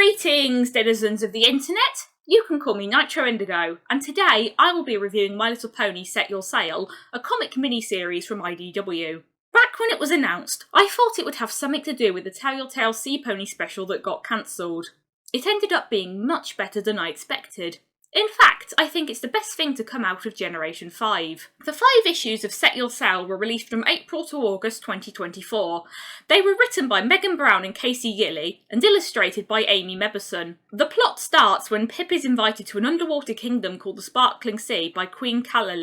Greetings, denizens of the internet! You can call me Nitro Indigo, and today I will be reviewing My Little Pony Set Your Sail, a comic miniseries from IDW. Back when it was announced, I thought it would have something to do with the Telltale Sea Pony special that got cancelled. It ended up being much better than I expected. In fact, I think it's the best thing to come out of Generation 5. The 5 issues of Set Your Sail were released from April to August 2024. They were written by Megan Brown and Casey Gilley, and illustrated by Amy Mebison. The plot starts when Pip is invited to an underwater kingdom called the Sparkling Sea by Queen Calla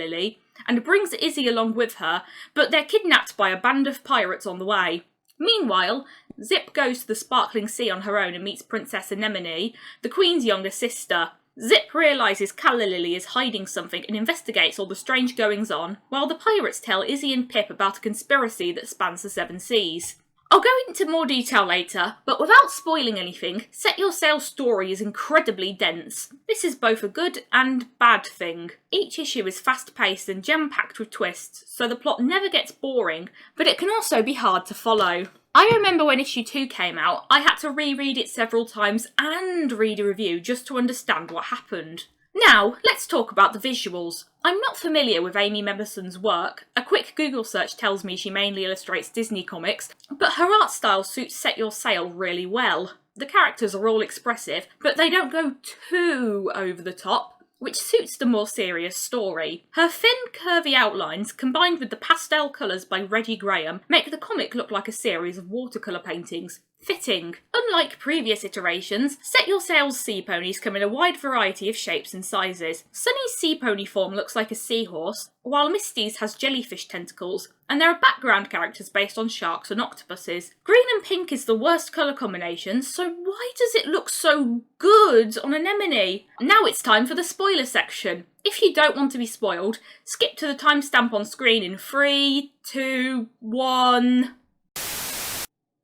and brings Izzy along with her, but they're kidnapped by a band of pirates on the way. Meanwhile, Zip goes to the Sparkling Sea on her own and meets Princess Anemone, the Queen's younger sister. Zip realises Calla is hiding something and investigates all the strange goings-on, while the pirates tell Izzy and Pip about a conspiracy that spans the 7 seas. I'll go into more detail later, but without spoiling anything, Set Your Sail's story is incredibly dense. This is both a good and bad thing. Each issue is fast-paced and jam-packed with twists, so the plot never gets boring, but it can also be hard to follow. I remember when issue 2 came out, I had to reread it several times and read a review just to understand what happened. Now, let's talk about the visuals. I'm not familiar with Amy Mebison's work. A quick Google search tells me she mainly illustrates Disney comics, but her art style suits Set Your Sail really well. The characters are all expressive, but they don't go too over the top, which suits the more serious story. Her thin, curvy outlines, combined with the pastel colours by Reggie Graham, make the comic look like a series of watercolour paintings. Fitting. Unlike previous iterations, Set Your Sail's sea ponies come in a wide variety of shapes and sizes. Sunny's sea pony form looks like a seahorse, while Misty's has jellyfish tentacles, and there are background characters based on sharks and octopuses. Green and pink is the worst colour combination, so why does it look so good on Anemone? Now it's time for the spoiler section. If you don't want to be spoiled, skip to the timestamp on screen in 3, 2, 1...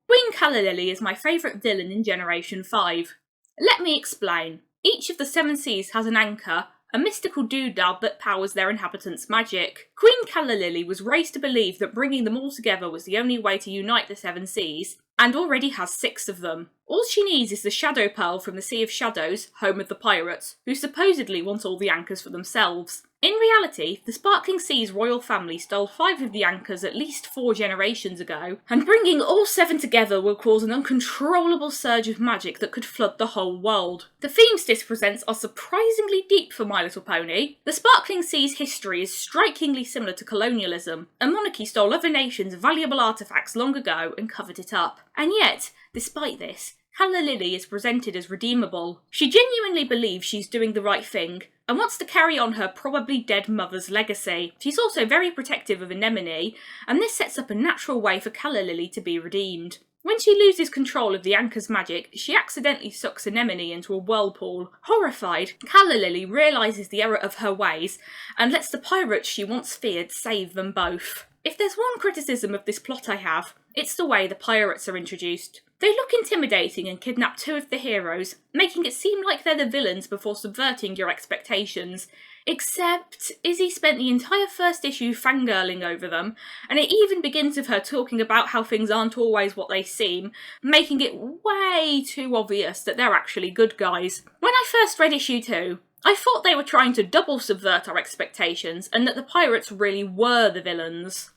Queen Calla is my favourite villain in Generation 5. Let me explain. Each of the 7 seas has an anchor, a mystical doodad that powers their inhabitants' magic. Queen Calla was raised to believe that bringing them all together was the only way to unite the 7 seas, and already has 6 of them. All she needs is the Shadow Pearl from the Sea of Shadows, home of the pirates, who supposedly want all the anchors for themselves. In reality, the Sparkling Sea's royal family stole 5 of the anchors at least 4 generations ago, and bringing all 7 together will cause an uncontrollable surge of magic that could flood the whole world. The themes this presents are surprisingly deep for My Little Pony. The Sparkling Sea's history is strikingly similar to colonialism. A monarchy stole other nations' valuable artefacts long ago and covered it up. And yet, despite this, Calla is presented as redeemable. She genuinely believes she's doing the right thing, and wants to carry on her probably dead mother's legacy. She's also very protective of Anemone, and this sets up a natural way for Calla to be redeemed. When she loses control of the anchor's magic, she accidentally sucks Anemone into a whirlpool. Horrified, Calla realises the error of her ways, and lets the pirates she once feared save them both. If there's one criticism of this plot I have, it's the way the pirates are introduced. They look intimidating and kidnap 2 of the heroes, making it seem like they're the villains before subverting your expectations. Except Izzy spent the entire first issue fangirling over them, and it even begins with her talking about how things aren't always what they seem, making it way too obvious that they're actually good guys. When I first read issue 2, I thought they were trying to double subvert our expectations and that the pirates really were the villains.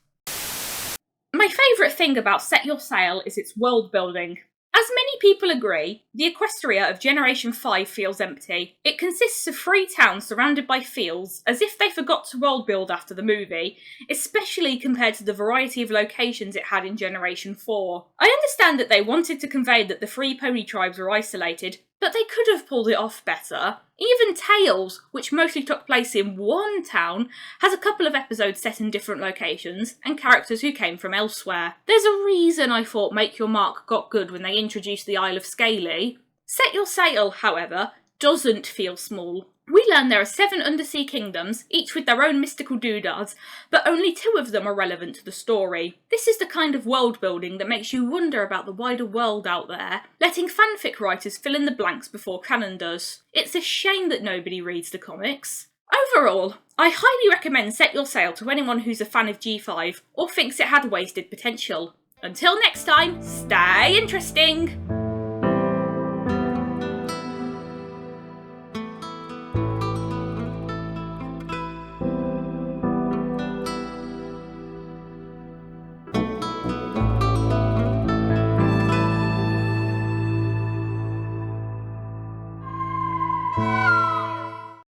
My favourite thing about Set Your Sail is its world building. As many people agree, the Equestria of Generation 5 feels empty. It consists of 3 towns surrounded by fields, as if they forgot to world build after the movie, especially compared to the variety of locations it had in Generation 4. I understand that they wanted to convey that the 3 pony tribes were isolated, but they could have pulled it off better. Even Tales, which mostly took place in one town, has a couple of episodes set in different locations, and characters who came from elsewhere. There's a reason I thought Make Your Mark got good when they introduced the Isle of Scaly. Set Your Sail, however, doesn't feel small. We learn there are 7 undersea kingdoms, each with their own mystical doodads, but only 2 of them are relevant to the story. This is the kind of world building that makes you wonder about the wider world out there, letting fanfic writers fill in the blanks before canon does. It's a shame that nobody reads the comics. Overall, I highly recommend Set Your Sail to anyone who's a fan of G5, or thinks it had wasted potential. Until next time, stay interesting!